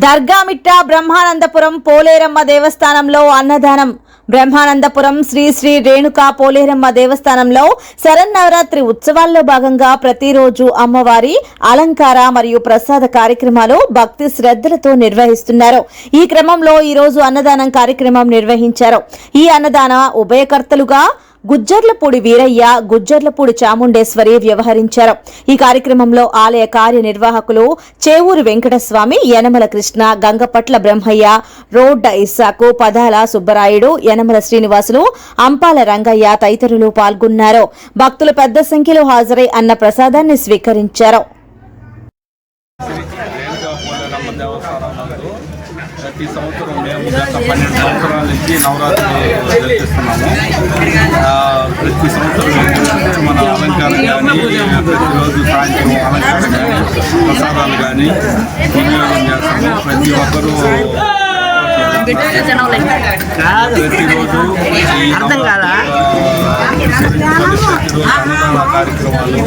దర్గామిట్ట బ్రహ్మానందపురం పోలేరమ్మ దేవస్థానంలో అన్నదానం. బ్రహ్మానందపురం శ్రీ శ్రీ రేణుకా పోలేరమ్మ దేవస్థానంలో శరన్నవరాత్రి ఉత్సవాల్లో భాగంగా ప్రతిరోజు అమ్మవారి అలంకార మరియు ప్రసాద కార్యక్రమాలు భక్తి శ్రద్ధలతో నిర్వహిస్తున్నారు. ఈ క్రమంలో ఈ రోజు అన్నదానం కార్యక్రమం నిర్వహించారు. ఈ అన్నదాన ఉభయకర్తలుగా గుజ్జర్లపూడి వీరయ్య, గుజ్జర్లపూడి చాముండేశ్వరి వ్యవహరించారు. ఈ కార్యక్రమంలో ఆలయ కార్యనిర్వాహకులు చేవూరు వెంకటస్వామి, యనమల కృష్ణ, గంగపట్ల బ్రహ్మయ్య, రోడ్డ ఇస్సాకు, పదాల సుబ్బరాయుడు, యనమల శ్రీనివాసులు, అంపాల రంగయ్య తదితరులు పాల్గొన్నారు. భక్తులు పెద్ద సంఖ్యలో హాజరై అన్న ప్రసాదాన్ని స్వీకరించారు. ప్రతి సంవత్సరం మేము గత 12 సంవత్సరాల నుంచి నవరాత్రి జరిపిస్తున్నాము. ప్రతి సంవత్సరం ఏంటంటే మన అలంకారం కానీ, ప్రతిరోజు సాయంత్రం అలంకారం కానీ, ప్రసాదాలు కానీ వినియోగం చేస్తాము. ప్రతి ఒక్కరూ ప్రతిరోజు అన్నదాన కార్యక్రమాలు,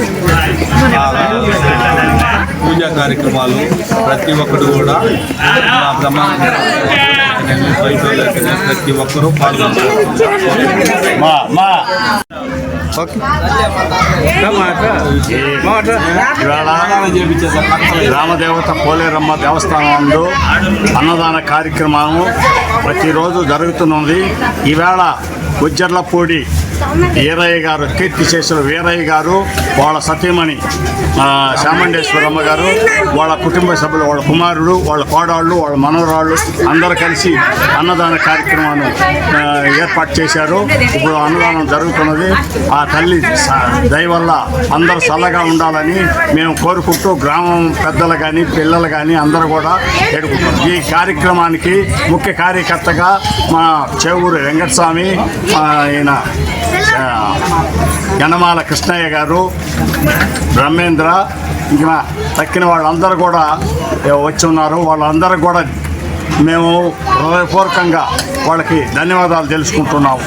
పూజా కార్యక్రమాలు ప్రతి ఒక్కరు కూడా ప్రతి ఒక్కరూ పాల్గొంటారు. గ్రామదేవత పోలేరమ్మ దేవస్థానంలో అన్నదాన కార్యక్రమము ప్రతిరోజు జరుగుతున్నది. ఈవేళ గుజ్జర్లపూడి వీరయ్య గారు, కీర్తిశేషులు వీరయ్య గారు, వాళ్ళ సతీమణి చాముండేశ్వరమ్మ గారు, వాళ్ళ కుటుంబ సభ్యులు, వాళ్ళ కుమారుడు, వాళ్ళ కోడాళ్ళు, వాళ్ళ మనవరాళ్ళు అందరూ కలిసి అన్నదాన కార్యక్రమాన్ని ఏర్పాటు చేశారు. ఇప్పుడు అన్నదానం జరుగుతున్నది. ఆ తల్లి దయ వల్ల అందరూ చల్లగా ఉండాలని మేము కోరుకుంటూ గ్రామం పెద్దలు కానీ పిల్లలు కానీ అందరూ కూడా వేడుకుంటాం. ఈ కార్యక్రమానికి ముఖ్య కార్యకర్తగా మా చేవూరు వెంకటస్వామి, ఆయన యనమాల కృష్ణయ్య గారు, బ్రహ్మేంద్ర, ఇంకా తక్కిన వాళ్ళందరూ కూడా వచ్చి ఉన్నారు. వాళ్ళందరూ కూడా మేము హృదయపూర్వకంగా వాళ్ళకి ధన్యవాదాలు తెలుసుకుంటున్నాము.